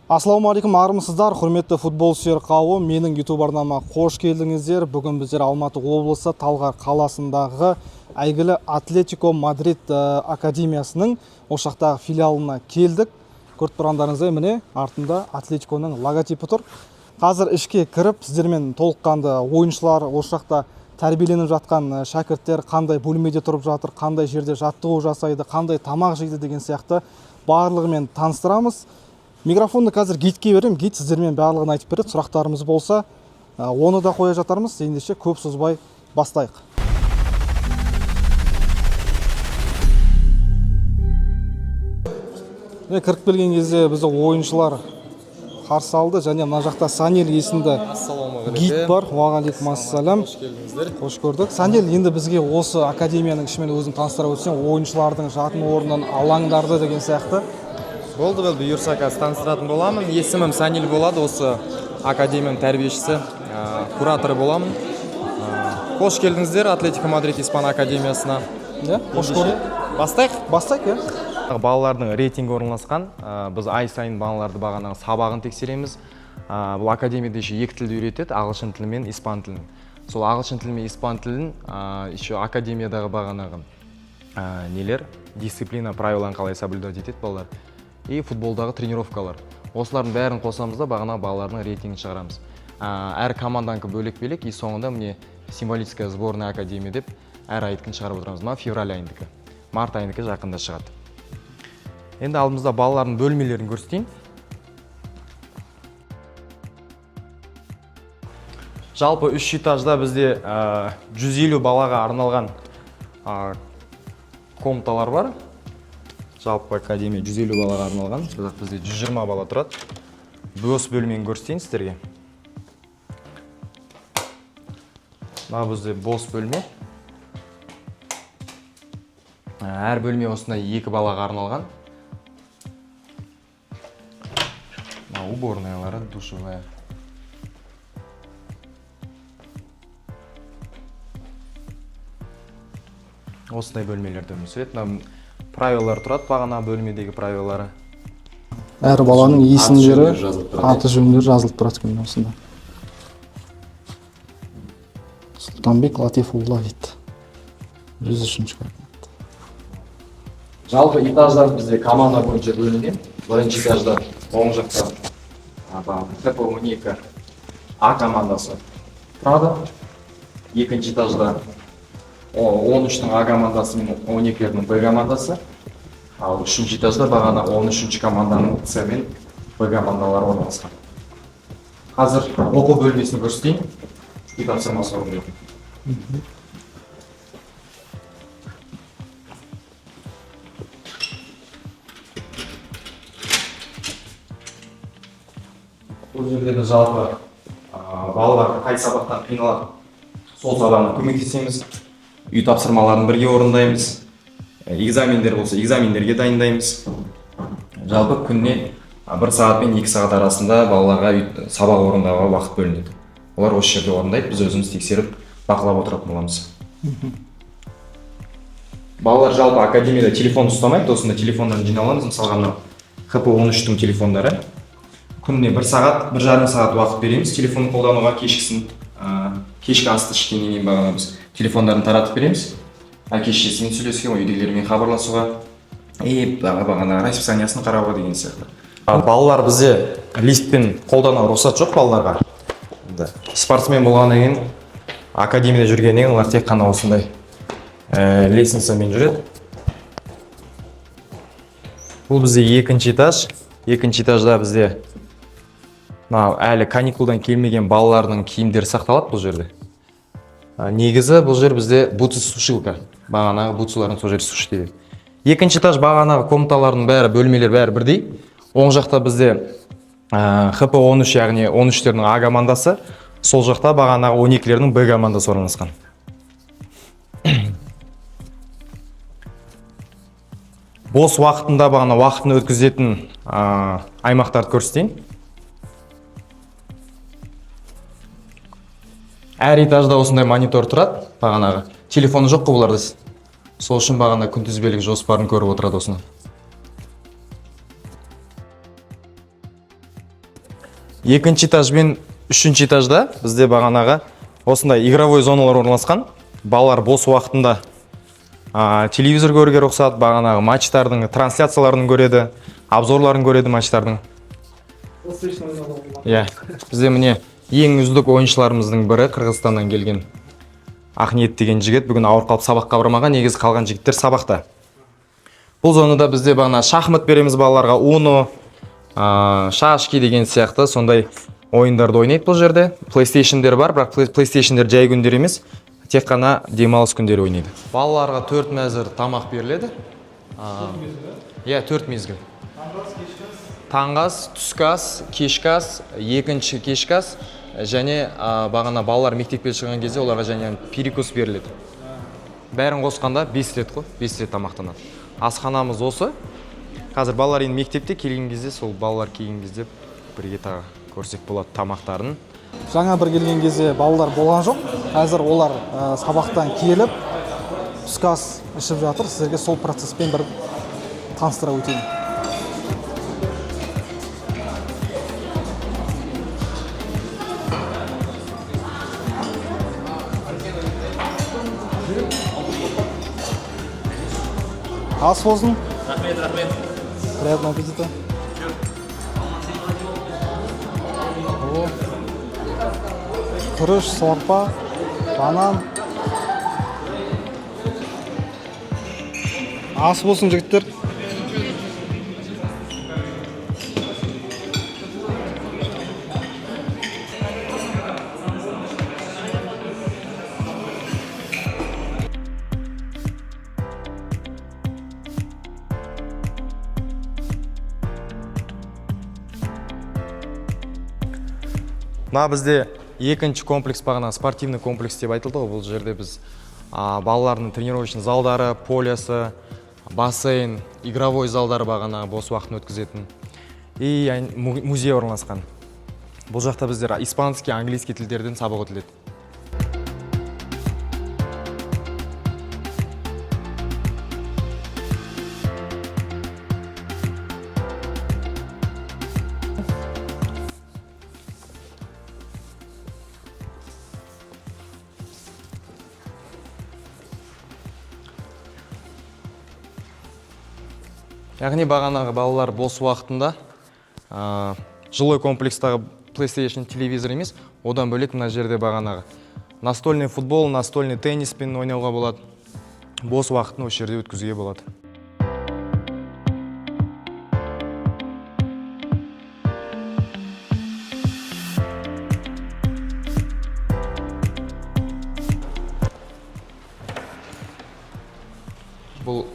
Ассалаумағалейкум, армысыздар, құрметті футбол сүйер қауым. Менің YouTube арнама қош келдіңіздер. Бүгін біздер Алматы облысы Талғар қаласындағы әйгілі Атлетико Мадрид академиясының ошақтағы филиалына келдік. Көріп тұрғандарыңыздай, міне артында Атлетиконың логотипі тұр. Қазір ішке кіріп, сіздермен толыққанды ойыншылар, ошақта тәрбиеленіп жатқан шәкірттер қандай бөлмеде тұрып жатыр, қандай жерде жаттығу жасайды, қандай тамақ жейді деген сияқты барлығымен таныстырамыз. Микрофонды қазір гидке берем, гид сіздермен барлығын айтып береді. Сұрақтарымыз болса, оны да қоя жатармыз. Ендеше көп созбай бастайық. Кіріп келген кезде бізді ойыншылар қарсы алды, және мына жақта Санел есімді гид бар. Уағалейкум ассалам. Қош көрдік. Санел, енді бізге осы академияның ішімен өзін таныстыра өтсең, ойыншылардың жатын орнын, алаңдарды деген сияқты. Болды, бұйырса қазір таныстыратын боламын. Есімім Санел болады, осы академияның тәрбиешісі, кураторы боламын. Қош келдіңіздер Атлетико Мадрид испан академиясына. Қош көрдік. Бастайық, Балалардың рейтингі орналасқан. Біз ай сайын балаларды бағанағы сабағын тексереміз. Бұл академияда еще екі тілді үйретеді, ағылшын тілі мен испан тілін. Сол ағылшын тілі мен испан тілін еще академиядағы бағанағы дисциплина, правиланы қалай соблюдать етеді балалар. И футболдағы тренировкалар. Осылардың бәрін қосамыз да бағана балалардың рейтингін шығарамыз. Әр команданкі бөлек-бөлек, и соңында міне символическая сборная академия деп әр айткін шығарып отырамыз. Ма февраль айындікі, март айындікі жақында шығады. Енді алдымызда балалардың бөлмелерін көрсетейін. Жалпы 3 этажда бізде 150 балаға арналған комнаталар бар. Жалпы академия 150 балаға арналған. Бізде 120 бала тұрады. Бос бөлмені көрсетейін сіздерге. Мына бізде бос бөлме. Әр бөлме осында 2 балаға арналған. Уборныйлары, душевая. Осындай бөлмелерді өмірсірет. Правилар тұрады, бағана бөлмедегі правилары. Әр баланың есімдері, аты жөндері жазылып тұрады екен осында. Сұлтанбек Латифулла дейді. 103-ші кабинет. Жалпы этаждар бізде команда бойынша бөлінген. Бірінші этажда оң жақта ХП-12 А командасы тұрады. Екінші этажда 13-ның А командасы мен 12-лердің Б командасы. Ал 3-ші этажда бағана 13-ші команданың С мен Б командалары орналасқан. Қазір оқу бөлмесін көрсетейін. Үй тапсырмасы орындайды. Бұл жерде жалпы балалар қай сабақтан қиналады, сол сабағына көмектесеміз. Үй тапсырмаларын бірге орындаймыз. Экзамендер болса, экзамендерге дайындаймыз. Жалпы күнне 1 сағат пен 2 сағат арасында балаларға сабақ орындауға уақыт бөлінеді. Олар осы жерде орындайды, біз өзіміз тексеріп, бақылап отыратын боламыз. Балалар жалпы академияда телефон ұстамайды, осында телефондан жиналамыз. Мысалға ХП-13-тің телефондары. Күніне 1 сағат, 1,5 сағат уақыт береміз телефон қолдануға, кешкісін. Кешкі асты ішкеннен кейін бағана біз телефондарын таратып береміз. Әке-шешесімен сөйлесуге, үйдегілермен хабарласуға, бағана расписаниясын қарауға деген сияқты. Балалар бізде листпен қолдануға рұқсат жоқ балаларға. Спортсмен болғаннан кейін, академияда жүргеннен кейін олар тек қана осындай лестницамен жүреді. Бұл бізде 2-ші этаж. 2-ші этажда бізде әлі каникулдан келмеген балалардың киімдері сақталады бұл жерде. Негізі бұл жер бізде бутсы-сушилка. Бағанағы бутсыларын сол жерде сушиледі. 2-ші этаж бағанағы комнаталардың бәрі, бөлмелер бәрі бірдей. Оң жақта бізде ХП-13, яғни 13-тердің А командасы, сол жақта бағанағы 12-лердің Б командасы орналасқан. Бос уақытында бағана уақытын өткізетін аймақтарды көрсетейін. Әр этажда осындай монитор тұрады, бағанағы. Телефоны жоқ бұларда. Сол үшін бағана күнтізбелік жоспарын көріп отырады осыны. Екінші этаж мен үшінші этажда бізде бағанағы осындай игровой зоналар орналасқан. Балалар бос уақытында телевизор көруге рұқсат, бағанағы матчтардың трансляцияларын көреді, обзорларын көреді матчтардың. Иә, бізде міне ең үздік ойыншыларымыздың бірі Қырғызстаннан келген Ақниет деген жігіт бүгін ауырып қалып сабаққа бармаған, негізі қалған жігіттер сабақта. Бұл зонада бізде бағана шахмат береміз балаларға, уно, шашки деген сияқты сондай ойындарды ойнайды бұл жерде. PlayStation'дер бар, бірақ PlayStation'дер жай күндер емес, тек қана демалыс күндері ойнайды. Балаларға 4 мәзір тамақ беріледі. Иә, 4 мезгіл. Таңғас, түскі ас, кешкі ас, екінші кешкі ас және бағана балалар мектепке шығған кезде оларға және перекус беріледі. Бәрін қосқанда 5 рет қой, 5 рет тамақтанады. Асханамыз осы. Қазір балалар енді мектепте келген кезде, сол балалар келген кезде бірге тағы көрсек болады тамақтарын. Жаңа бір келген кезде балалар болған жоқ. Қазір олар сабақтан келіп түскі ас ішіп жатыр. Сіздерге сол процесспен бір таныстыра өтейін. Ас болсын. Рахмет. Приятного аппетита. Күріш, сорпа, банан. Ас болсын жігіттер. Мына бізде екінші комплекс бағана спортивный комплекс деп айтылды ғой. Бұл жерде біз балалардың тренировочный залдары, полисы, бассейн, игровой залдары бағана бос уақытын өткізетін и музей орналасқан. Бұл жақта біздер испанский, английский тілдерден сабақ өтіледі. Яғни бағанағы балалар бос уақытында жилой комплекстағы PlayStation телевизор емес, одан бөлек мына жерде бағанағы настольный футбол, настольный тенниспен ойнауға болады. Бос уақытын осы жерде өткізуге болады. Бұл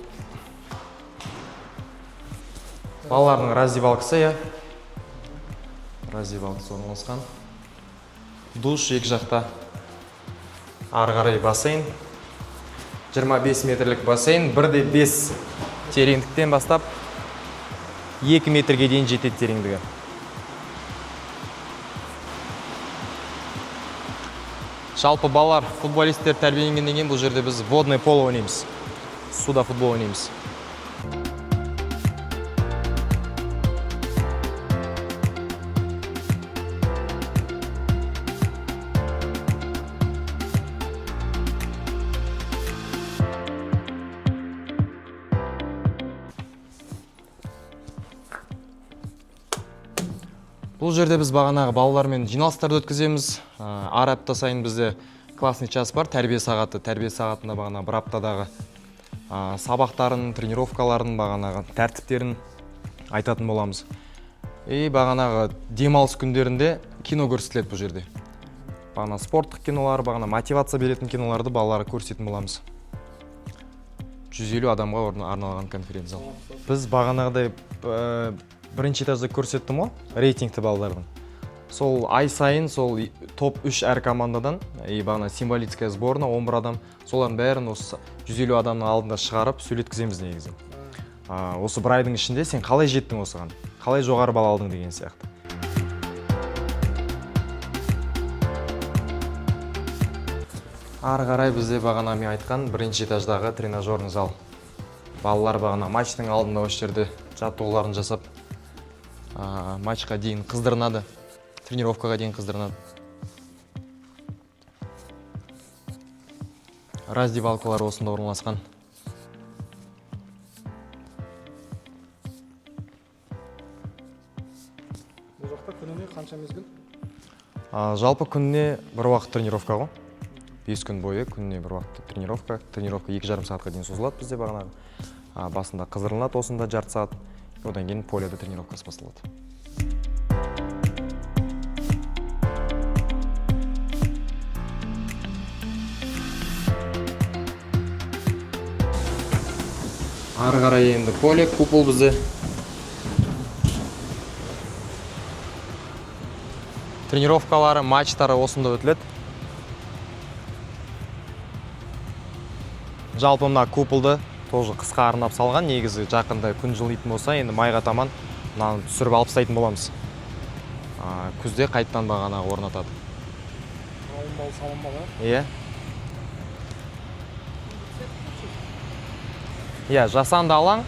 балалардың раздевалкасы, иә. Раздевалкасы орналасқан. Душ екі жақта. Ары қарай бассейн. 25 метрлік бассейн. 1,5 тереңдіктен бастап 2 метрге дейін жетеді тереңдігі. Жалпы балалар, футболисттер тәрбиеленгеннен кейін бұл жерде біз водный поло ойнаймыз. Суда футбол ойнаймыз. Бұл жерде біз бағанағы балалармен жиналыстарды өткіземіз. Әр апта сайын бізде классный час бар, тәрбие сағаты. Тәрбие сағатында бағана бір аптадағы сабақтарын, тренировкаларын, бағанағы тәртіптерін айтатын боламыз. И бағанағы демалыс күндерінде кино көрсетіледі бұл жерде. Бағана спорттық кинолар, бағана мотивация беретін киноларды балаларға көрсететін боламыз. 150 адамға арналған конференция. Біз бағанағыдай бірінші этажда көрсеттім ғой, рейтингті балалардың. Сол ай сайын сол топ 3 әр командадан, бағана символическая сборна 11 адам, солардың бәрін осы 150 адамның алдында шығарып сөйлеткіземіз негізі. Осы бір айдың ішінде сен қалай жеттің осыған, қалай жоғары бал алдың деген сияқты. Ары қарай бізде бағана мен айтқан бірінші этаждағы тренажерный зал. Балалар бағана матчтың алдында осы жерде жаттығуларын жасап, матчқа дейін қыздырынады. тренировкаға дейін қыздырынады. Раздевалкалар осында орналасқан. Бұл жақта күніне қанша мезгіл? Жалпы күніне бір уақыт тренировка ғой. 5 күн бойы күніне бір уақыт тренировка. Тренировка 2,5 сағатқа дейін созылады бізде бағанағы. Басында қыздырылады, осында жарты сағат. Одан кейін поледа тренировкасы басталады. Ары қарай енді поле, купол бізде. Тренировкалары, матчтары осында өтіледі. Жалпы мына куполды тоже қысқа арнап салған, негізі жақында күн жылитын болса, енді майға таман мынаны түсіріп алып тастайтын боламыз. Күзде қайттан бағана орнатады. Салынбалы. Иә. Иә, жасанды алаң.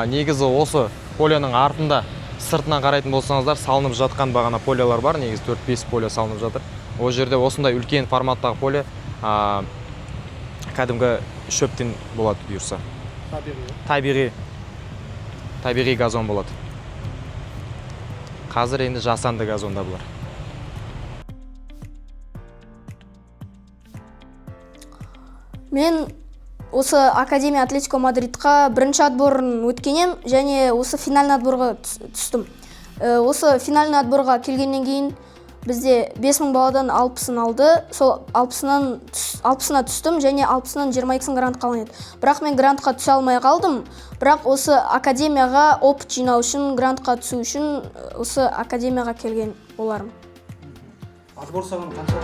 Негізі осы полияның артында сыртынан қарайтын болсаңыздар, салынып жатқан бағана полиялар бар, негізі 4-5 полия салынып жатыр. О жерде осындай үлкен форматтағы полия кәдімгі шөптен болады бұйырса. Табиғи газон болады. Қазір енді жасанды газонда бұлар. Мен осы Академия Атлетико Мадридқа бірінші отборын өткенем, және осы финальный отборға түстім. Осы финальный отборға келгеннен кейін бізде 5000 баладан 60-ын алды. Сол 60-ына түстім, және 60-нан 22-сын грантқа алған еді. Бірақ мен грантқа түсе алмай қалдым. Бірақ осы академияға опыт жинау үшін, грантқа түсу үшін осы академияға келген боларым. Отбор саған қанша?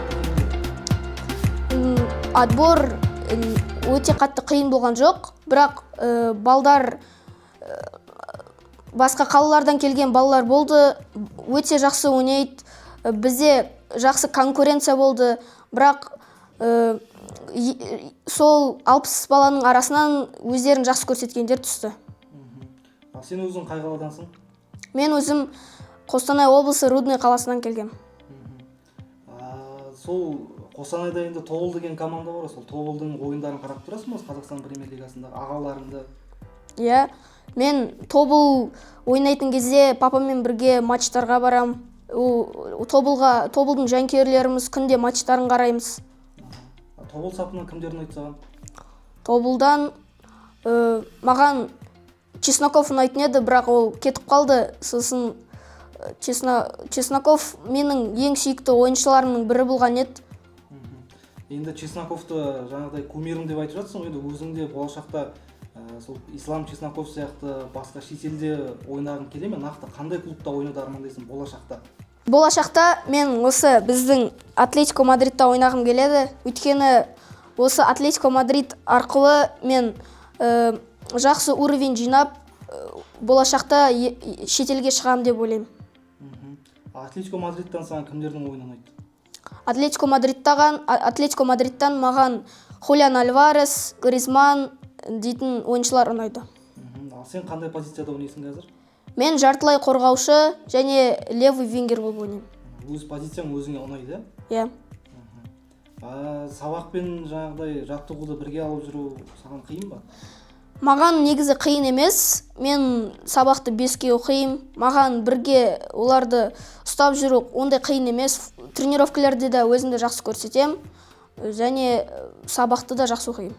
Отбор өте қатты қиын болған жоқ, бірақ балдар, басқа қалалардан келген балалар болды, өте жақсы ойнайды. Бізде жақсы конкуренция болды, бірақ сол 60 баланың арасынан өздерін жақсы көрсеткендер түсті. Сен өзің қай қаладансың? Мен өзім Қостанай облысы Рудный қаласынан келгем. Сол Қостанайда енді Тобыл деген команда бар, сол Тобылдың ойындарын қарап тұрасың ба, Қазақстан премьер-лигасындағы ағаларыңды? Иә, мен Тобыл ойнайтын кезде папаммен бірге матчтарға барам. Тобылдың жанкүйерлеріміз күнде матчтарын қараймыз. Тобыл сапынан кімдер ұнайды саған? Тобылдан маған Чесноков ұнайтын еді, бірақ ол кетіп қалды. Сосын Чесноков менің ең сүйікті ойыншыларымның бірі болған еді. Енді Чесноковты жаңағыдай кумирім деп айтып жатсың, енді өзіңде болашақта сол Ислам Чесноков сияқты басқа шетелде ойнағың келе ме? Нақты қандай клубта ойнауды армандайсың болашақта? Болашақта мен осы біздің Атлетико Мадридта ойнағым келеді. Өйткені осы Атлетико Мадрид арқылы мен жақсы уровень жинап, болашақта шетелге шығам деп ойлаймын. Атлетико Мадридтан саған кімдердің ойыны ұнайды? Атлетико Мадридтан маған Хулиан Альварес, Гризман дейтін ойыншылар ұнайды. Сен қандай позицияда ойнайсың қазір? Мен жартылай қорғаушы және левый вингер болып ойнаймын. Өз позицияң өзіңе ұнайды? Иә. Сабақпен жаңағыдай жаттығуды бірге алып жүру саған қиын ба? Маған негізі қиын емес. Мен сабақты 5-ке оқимын. Маған бірге оларды ұстап жүру ондай қиын емес. Тренировкаларды да өзімді жақсы көрсетем, және сабақты да жақсы оқимын.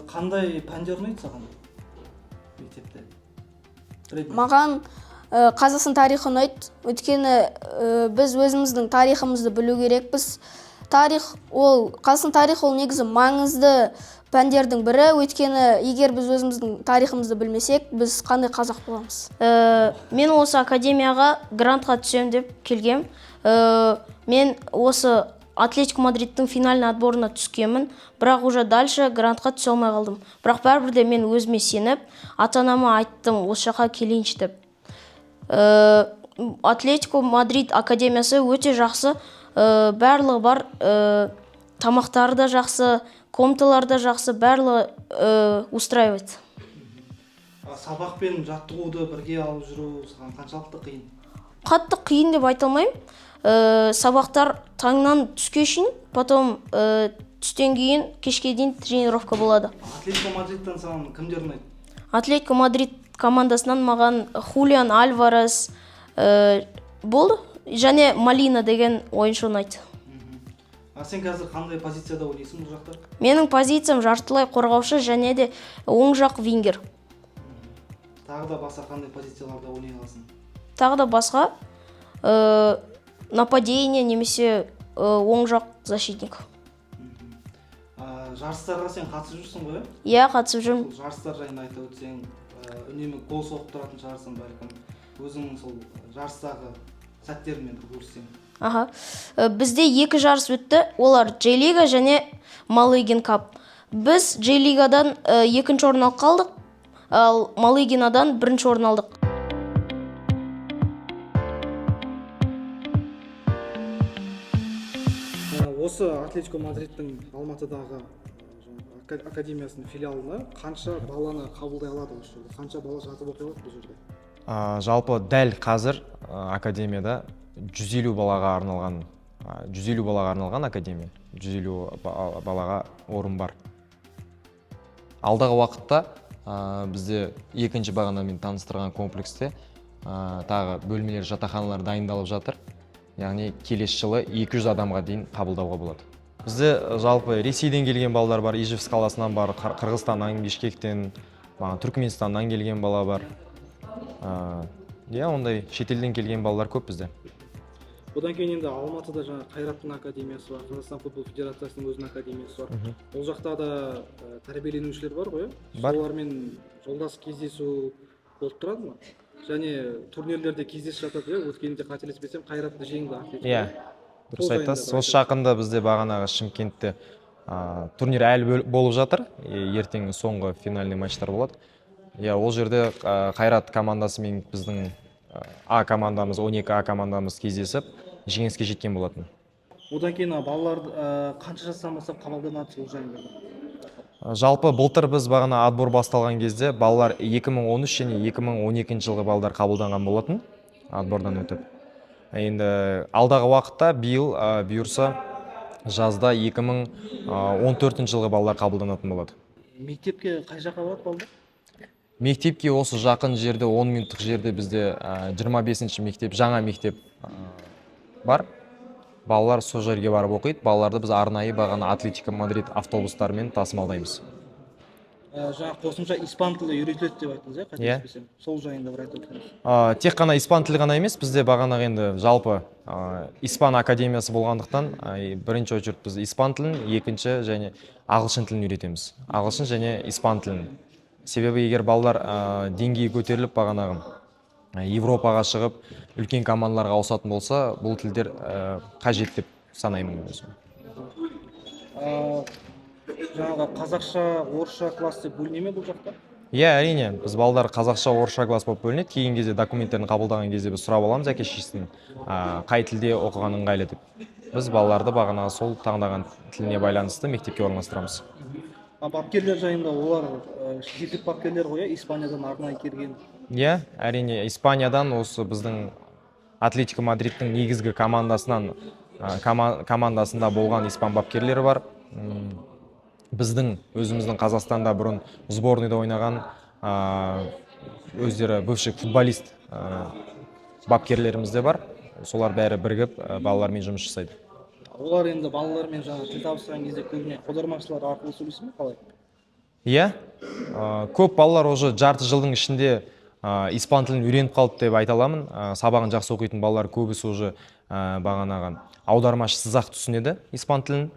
Қандай пәндер ұнайды саған мектепте? Маған Қазақстан тарихы ұнайды. Өйткені біз өзіміздің тарихымызды білу керекпіз. Қазақстан тарихы ол негізі маңызды пәндердің бірі. Өйткені егер біз өзіміздің тарихымызды білмесек, біз қандай қазақ боламыз? Мен осы академияға грантқа түсем деп келгем. Мен осы Атлетико Мадридтің финальный отборына түскемін, бірақ уже дальше грантқа түсе алмай қалдым. Бірақ бәрібір де мен өзіме сеніп, ата-анама айттым, осы жаққа келейінші деп. Атлетико Мадрид академиясы өте жақсы, барлығы бар, тамақтары да жақсы, комнаталары да жақсы, барлығы устраивает. Сабақ пен жаттығуды бірге алып жүру саған қаншалықты қиын? қатты қиын деп айта алмаймын. Сабақтар таңнан түске шейін, потом түстен кейін кешке дейін тренировка болады. Атлетико Мадридтен саған кімдер ұнайды? Атлетико Мадрид командасынан маған Хулиан Альварес болды, және Малина деген ойыншы ұнайды. Сен қазір қандай позицияда ойнайсың бұл жақта? Менің позициям жартылай қорғаушы және де оң жақ вингер. Тағы да басқа қандай позицияларда ойнай аласың? Тағы да басқа нападение немесе оң жақ защитник. Жарыстарға сен қатысып жүрсің ғой? Иә, қатысып жүрмін. Сол жарыстар жайында айта өтсең, үнемі гол соғып тұратын шығарсың бәлкім. Өзің сол жарыстағы сәттеріңмен бөліссең. Бізде 2 жарыс өтті, олар J-лига және Малыгин кап. Біз J-лигадан 2-ші орын алып қалдық, ал Малыгинадан 1-ші орын алдық. Осы Атлетико Мадридтің Алматыдағы академиясының филиалына қанша баланы қабылдай алады осы жерде? Қанша бала жатып оқи алады бұл жерде? Жалпы дәл қазір академияда 150 балаға арналған академия. 150 балаға орын бар. Алдағы уақытта бізде екінші бағана мен таныстырған комплексте тағы бөлмелер, жатақханалар дайындалып жатыр. Яғни келесі жылы 200 адамға дейін қабылдауға болады. Бізде жалпы Ресейден келген балалар бар, Ижевск қаласынан бар, Қырғызстаннан, Бишкектен, Түркменстаннан келген бала бар. Ондай шетелден келген балалар көп бізде. Одан кейін енді Алматыда жаңа Қайраттың академиясы бар, Қазақстан футбол федерациясының өзінің академиясы бар. Ол жақта да тәрбиеленушілер бар ғой? Бар. Солармен жолдас кездесу болып тұрады ма? Және турнирлерде кездесіп жатады, өткенде қателеспесем Қайратты жеңді Атлетико. Иә, дұрыс айтасыз. Осы жақында бізде бағанағы Шымкентте турнир әлі болып жатыр. Ертең соңғы финальный матчтар болады. Ол жерде Қайрат командасы мен біздің А командамыз, 12А командамыз кездесіп, жеңіске жеткен болатын. Одан кейін балалар қанша жастан бастап қабылданады сол жайында? Жалпы былтыр біз бағана отбор басталған кезде балалар 2013 және 2012 жылғы балалар қабылданған болатын, отбордан өтіп. Енді алдағы уақытта бұйырса жазда 2014 жылғы балалар қабылданатын болады. Мектепке қай жаққа барады балалар? Мектепке осы жақын жерде 10 минуттық жерде бізде 25-ші мектеп, жаңа мектеп бар. Балалар сол жерге барып оқиды. Балаларды біз арнайы бағана Атлетико Мадрид автобустарымен тасымалдаймыз. Жаңа қосымша испан тілі үйретіледі деп айттыңыз, қателеспесем. Сол жайында бір айтып өтсеңіз. Тек қана испан тілі ғана емес, бізде бағана енді жалпы испан академиясы болғандықтан бірінші очередь біз испан тілін, екінші және ағылшын тілін үйретеміз. Ағылшын және испан тілін. Себебі егер балалар деңгейі көтеріліп бағанағы Европаға шығып, үлкен командаларға ауысатын болса, бұл тілдер қажет деп санаймын өзім. Жаңағы қазақша, орысша класс деп бөліне ме бұл жақта? Иә, әрине. Біз балалар қазақша, орысша класс болып бөлінеді. Кейін кезде документтерін қабылдаған кезде біз сұрап аламыз әке-шешесінен қай тілде оқыған ыңғайлы деп. Біз балаларды бағана сол таңдаған тіліне байланысты мектепке орналастырамыз. Бапкерлер жайында, олар шетелдік бапкерлер ғой, Испаниядан арнайы келген. Иә, әрине, Испаниядан осы біздің Атлетико Мадридтің негізгі командасында болған испан бапкерлері бар. Біздің өзіміздің Қазақстанда бұрын сборныйда ойнаған өздері бывший футболист бапкерлеріміз де бар. Солар бәрі бірігіп балалармен жұмыс жасайды. Олар енді балалармен жаңа тіл табысқан кезде көбіне қолдармашылар арқылы сөйлесе ме, қалай? Иә, көп балалар уже жарты жылдың ішінде испан тілін үйреніп қалды деп айта аламын. Сабағын жақсы оқитын балалар көбісі уже бағанаған аудармашы сызақ түсінеді испан тілін.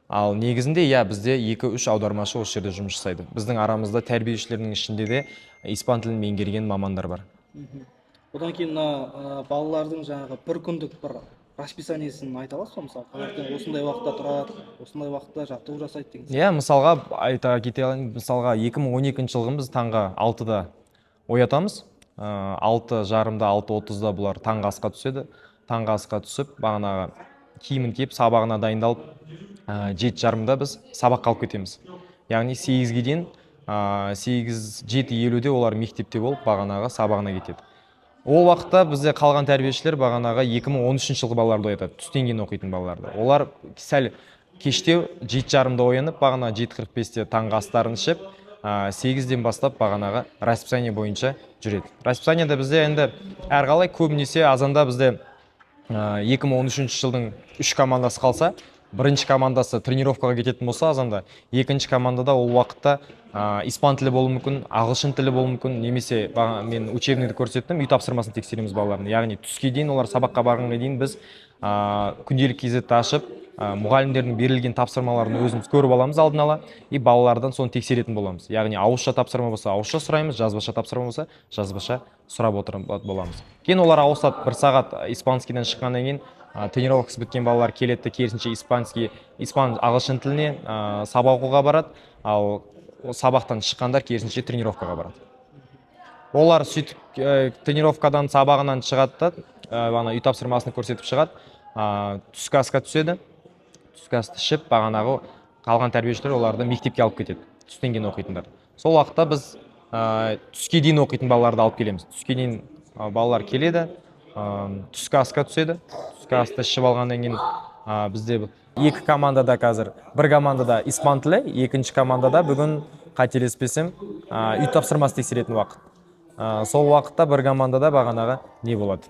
Ал негізінде бізде 2-3 аудармашы осы жерде жұмыс жасайды. Біздің арамызда тәрбиешілердің ішінде де испан тілін меңгерген мамандар бар. Одан кейін балалардың жаңағы бір күндік бір расписаниесін айта аласыз ба, мысалы, қанаттан осындай уақытта тұрады, осындай уақытта жаттығу жасайды деген. Иә, мысалға айта кетейін, мысалға 2012 жылғы біз таңғы 6-да оятамыз. 6:30-да, 6:30-да бұлар таңғы асқа түседі. Таңғы асқа түсіп, бағанағы киімін киіп, сабағына дайындалып, 7:30-да біз сабаққа алып кетеміз. Яғни 8-ге дейін 7:50-де олар мектепте болып, бағанағы сабағына кетеді. Ол уақытта бізде қалған тәрбиешілер бағанағы 2013 жылғы балаларды оятады, түстен кейін оқитын балаларды. Олар сәл кештеу 7:30-да оянып, бағана 7:45-те таңғы астарын ішіп, 8-ден бастап бағанағы расписание бойынша жүреді. Расписаниеда бізде енді әрқалай көбінесе азанда бізде 2013 жылдың 3 командасы қалса, бірінші командасы тренировкаға кететін болса азанда, екінші командада ол уақытта испан тілі болуы мүмкін, ағылшын тілі болуы мүмкін, немесе мен учебныйды көрсеттім, үй тапсырмасын тексереміз балалардың. Яғни түске дейін олар сабаққа барғанға дейін біз күнделік кезетті ашып, мұғалімдердің берілген тапсырмаларын өзіміз көріп аламыз алдын ала, и балалардан соны тексеретін боламыз. Яғни ауызша тапсырма болса ауызша сұраймыз, жазбаша тапсырма болса жазбаша сұрап отырып боламыз. Кейін олар ауысады, 1 сағат испанскийден шыққаннан кейін тренировкасы біткен балалар келеді, керісінше испан ағылшын тіліне сабақ оқуға барады, ал сабақтан шыққандар керісінше тренировкаға барады. Олар сөйтіп тренировкадан сабағынан шығады да, үй тапсырмасын көрсетіп шығады, түскі асқа түседі, түскі асты ішіп, бағанағы қалған тәрбиешілер оларды мектепке алып кетеді, түстен кейін оқитындар. Сол уақытта біз түске дейін оқитын балаларды алып келеміз. Түске дейін балалар келеді, түскі асқа түседі, түскі асты ішіп алғаннан кейін бізде екі командада қазір, бір командада испан тілі, екінші командада бүгін қателеспесем үй тапсырмасы тексеретін уақыт. Сол уақытта бір командада бағанағы не болады?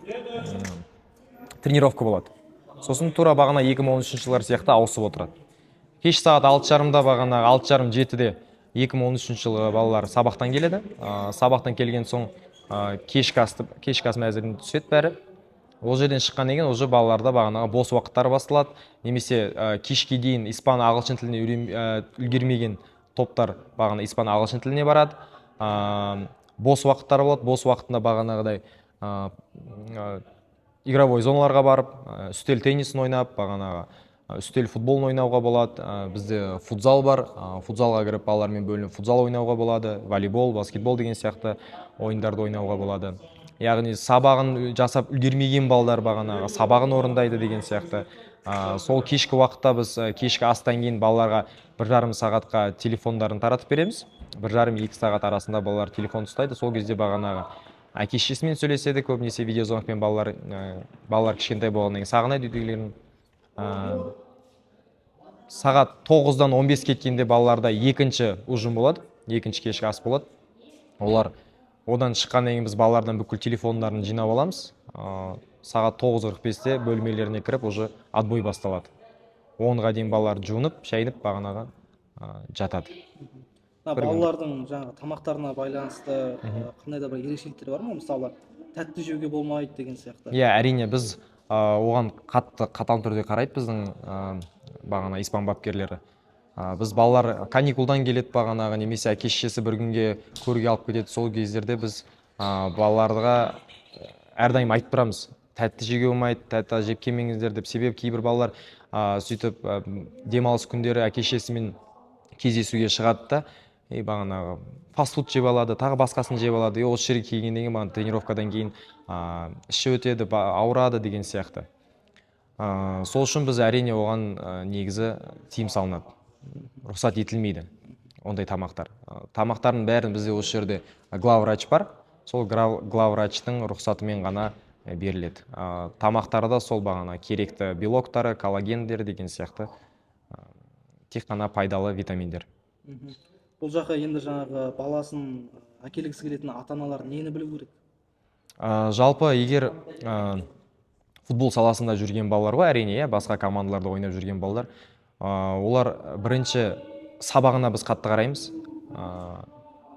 Тренировка болады. Сосын тура бағана 2013 жылдар сияқты ауысып отырады. Кеш сағат 6:30-да бағанағы 6:30-7-де 2013 жылғы балалар сабақтан келеді. Сабақтан келген соң кешкі ас мәзіріне түседі бәрі. Ол жерден шыққаннан кейін уже балаларда бағанағы бос уақыттары басталады. Немесе кешке дейін испан ағылшын тіліне үлгермеген топтар бағана испан ағылшын тіліне барады. Бос уақыттары болады. Бос уақытында бағанағыдай игровой зоналарға барып, үстел теннисін ойнап, бағанағы үстел футболын ойнауға болады. Бізде футзал бар. Футзалға кіріп балалармен бөлініп футзал ойнауға болады. Волейбол, баскетбол деген сияқты ойындарды ойнауға болады. Яғни сабағын жасап үлгермеген балдар бағанағы сабағын орындайды деген сияқты. Сол кешкі уақытта біз кешкі астан кейін балаларға 1,5 сағатқа телефондарын таратып береміз. 1,5-2 сағат арасында балалар телефон ұстайды. Сол кезде бағанағы әке-шешесімен сөйлеседі, көбінесе видеозвонокпен балалар кішкентай болғаннан кейін сағынайды үйдегілерін. Сағат 9-дан 15 кеткенде балаларда екінші ұжым болады, екінші кешкі ас болады. Олар одан шыққаннан кейін біз балалардан бүкіл телефондарын жинап аламыз. Сағат 9:45-те бөлмелеріне кіріп, уже отбой басталады. 10-ға дейін балалар жуынып, шайынып, бағанаға жатады. Балалардың жаңағы тамақтарына байланысты қандай да бір ерекшеліктер бар ма? Мысалы, тәтті жеуге болмайды деген сияқты. Иә, әрине біз оған қатал түрде қарайды біздің бағана испан бапкерлері. Біз балалар каникулдан келеді бағанағы, немесе әке-шешесі бір күнге көруге алып кетеді. Сол кездерде біз балаларға әрдайым айтып тұрамыз, тәтті жеуге болмайды, тәтті жеп келмеңіздер деп. Себебі кейбір балалар сөйтіп демалыс күндері әке-шешесімен кездесуге шығады да, бағанағы фастфуд жеп алады, тағы басқасын жеп алады. Осы жерге келгеннен кейін бағана тренировкадан кейін іші өтеді, ауырады деген сияқты. Сол үшін біз әрине оған негізі тыйым салынады. Рұқсат етілмейді ондай тамақтар. Тамақтардың бәрін бізде осы жерде главврач бар. Сол главврачтың рұқсатымен ғана беріледі. Тамақтарда сол бағана керекті белоктары, коллагендер деген сияқты тек қана пайдалы витаминдер. Бұл жаққа енді жаңағы баласын әкелгісі келетін ата-аналар нені білу керек? Жалпы егер футбол саласында жүрген балалар ғой, әрине, басқа командаларда ойнап жүрген балалар, олар бірінші сабағына біз қатты қараймыз.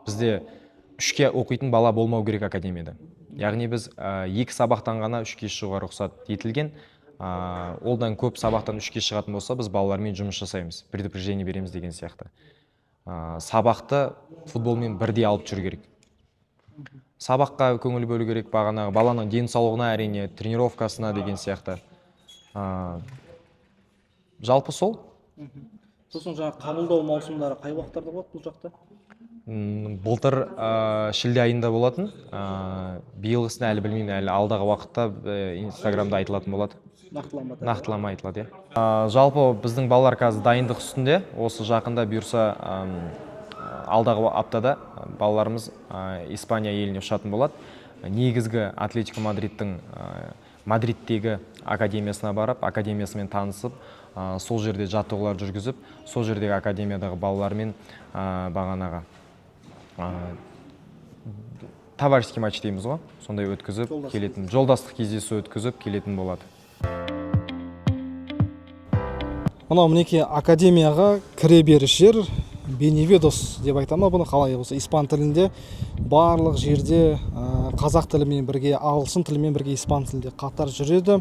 Бізде 3-ке оқитын бала болмау керек академияда. Яғни біз 2 сабақтан ғана 3-ке шығуға рұқсат етілген. Олдан көп сабақтан 3-ке шығатын болса, біз балалармен жұмыс жасаймыз, предупреждение береміз деген сияқты. Сабақты футболмен бірдей алып жүру керек. Сабаққа көңіл бөлу керек, бағанағы баланың денсаулығына, әрине, тренировкасына деген сияқты. Жалпы сол. Сосын жаңағы қабылдау маусымдары қай уақыттарда болады бұл жақта? Былтыр шілде айында болатын. Биылғысын әлі білмеймін, әлі алдағы уақытта Инстаграмда айтылатын болады. Нақтылама айтылады. Жалпы біздің балалар қазір дайындық үстінде. Осы жақында бұйырса алдағы аптада балаларымыз Испания еліне ұшатын болады. негізгі Атлетико Мадридтің Мадридтегі академиясына барып, академиясымен танысып, сол жерде жаттығулар жүргізіп, сол жердегі академиядағы балалармен бағанағы товарищеский матч дейміз ғой, сондай өткізіп келетін, жолдастық кездесу өткізіп келетін болады. Мынау мінекей академияға кіре беріс жер Беневедос деп айтама, бұны қалай болса испан тілінде барлық жерде қазақ тілімен бірге, ағылшын тілімен бірге испан тілінде қатар жүреді.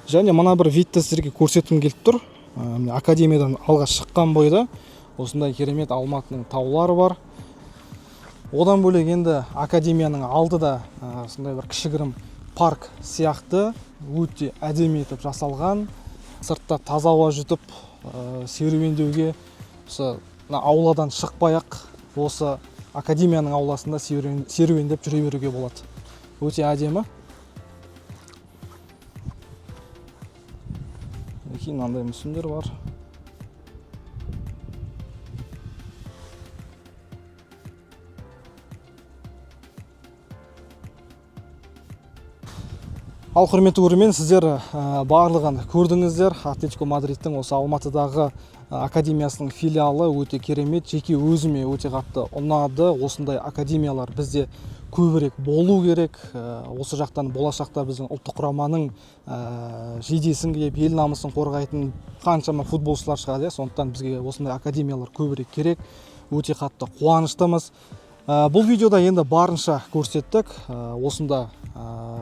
Және мына бір видті сіздерге көрсеткім келіп тұр. Академиядан алға шыққан бойда осындай керемет Алматының таулары бар. Одан бөлек енді академияның алдыда сондай бір кішігірім парк сияқты өте әдемі етіп жасалған. Сыртта таза ауа жұтып серуендеуге, ауладан шықпай-ақ осы академияның ауласында серуендеп жүре беруге болады. Өте әдемі. Кейін мынандай мүсіндер бар. Ал құрметті көрермен, сіздер барлығын көрдіңіздер. Атлетико Мадридтің осы Алматыдағы академиясының филиалы өте керемет, жеке өзіме өте қатты ұнады. Осындай академиялар бізде көбірек болу керек. Осы жақтан болашақта біздің ұлттық құраманың жейдесін киіп, ел намысын қорғайтын қаншама футболшылар шығады. Сондықтан бізге осындай академиялар көбірек керек. Өте қатты қуаныштымыз. Бұл видеода енді барынша көрсеттік. Осында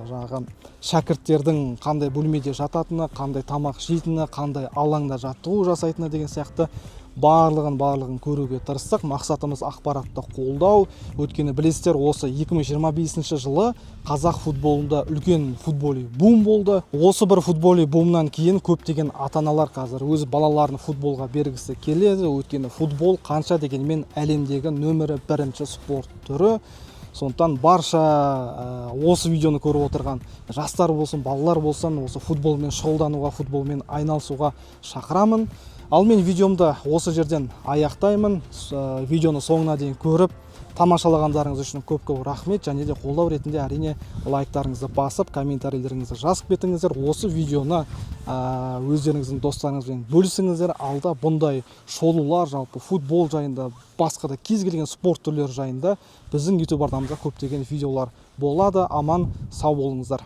жаңағы шәкірттердің қандай бөлмеде жататыны, қандай тамақ жейтіні, қандай алаңда жаттығу жасайтыны деген сияқты барлығын көруге тырыстық. Мақсатымыз ақпаратты қолдау. Өткені білесіздер, осы 2025 жылы қазақ футболында үлкен футболи бум болды. Осы бір футболи бумнан кейін көптеген ата-аналар қазір өз балаларын футболға бергісі келеді. Өткені футбол қанша дегенмен әлемдегі нөмірі 1-ші спорт түрі. Сондықтан барша осы видеоны көріп отырған жастар болсын, балалар болсын, осы футболмен шұғылдануға, футболмен айналысуға шақырамын. Ал мен видеомды осы жерден аяқтаймын. Видеоны соңына дейін көріп, тамашалағандарыңыз үшін көп-көп рахмет. Және де қолдау ретінде әрине лайктарыңызды басып, комментарийлеріңізді жазып кетіңіздер. Осы видеоны өздеріңіздің достарыңызбен бөлісіңіздер. Алда бұндай шолулар, жалпы футбол жайында, басқа да кез келген спорт түрлері жайында біздің YouTube арнамызда көптеген видеолар болады. Аман, сау болыңыздар.